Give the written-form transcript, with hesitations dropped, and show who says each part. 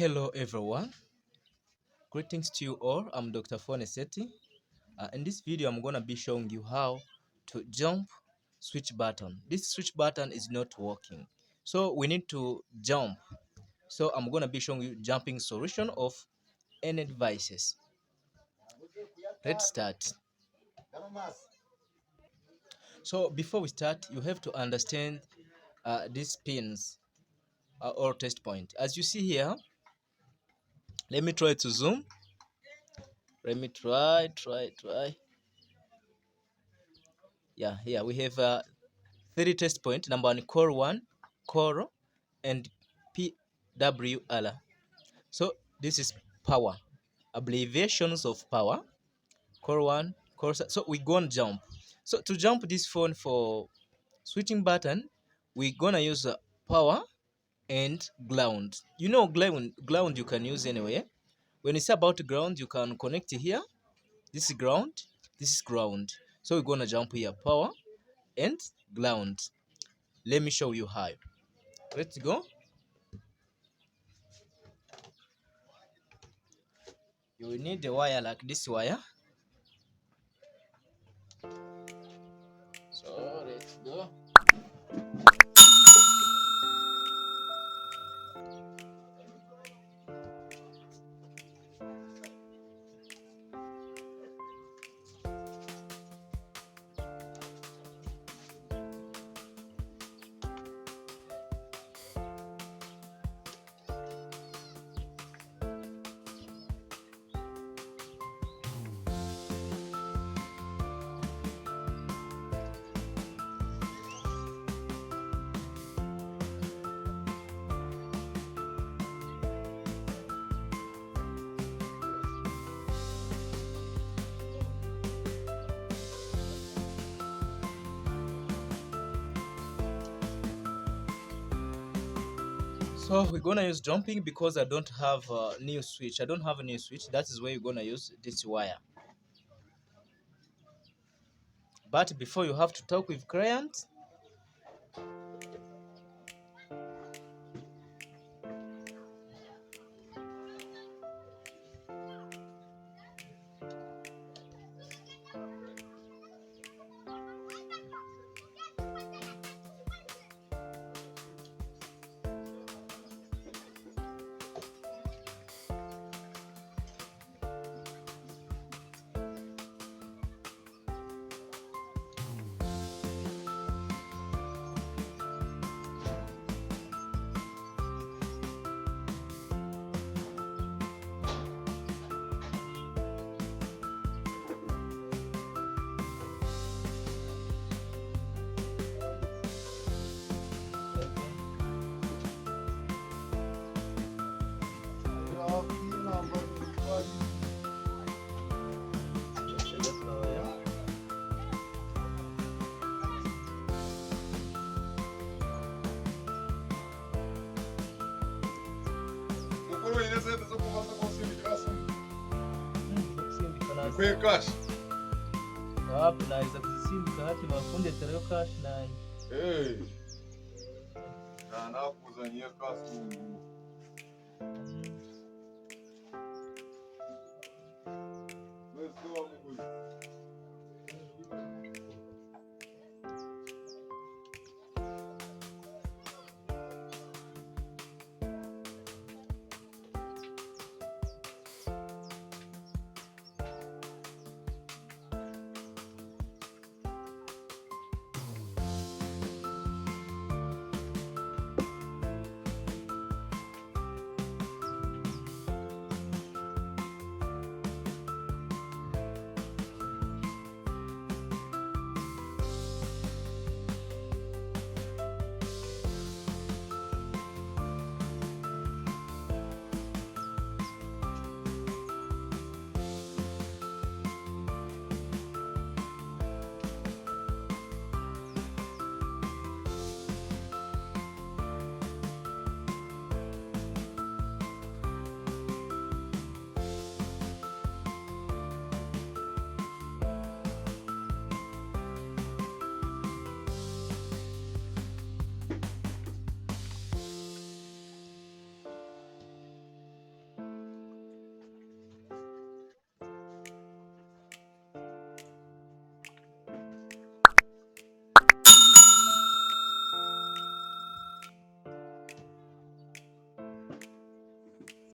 Speaker 1: Hello everyone, greetings to you all. I'm Dr. Seth. In this video I'm going to be showing you how to jump switch button. This switch button is not working, so we need to jump. So I'm going to be showing you jumping solution of any devices. Let's start. So before we start, you have to understand these pins or test point. As you see here, let me try to zoom. Let me try. Yeah, here we have 3 test point. Number 1, COL1, COL, and PWR. So this is power, abbreviations of power. COL1, COL. So we gonna jump. So to jump this phone for switching button, we gonna use power and ground. You know, ground you can use anywhere. When it's about ground, you can connect here. This is ground, this is ground. So we're gonna jump here, power and ground. Let me show you how. Let's go. You will need a wire like this wire. So let's go. So we're gonna use jumping because I don't have a new switch. That is where you're gonna use this wire. But before you have to talk with client.
Speaker 2: Foi caixa.
Speaker 1: Naweza kuzisindika hati mafundi atareo cash na
Speaker 2: Ei. Na kuzanyia kasu.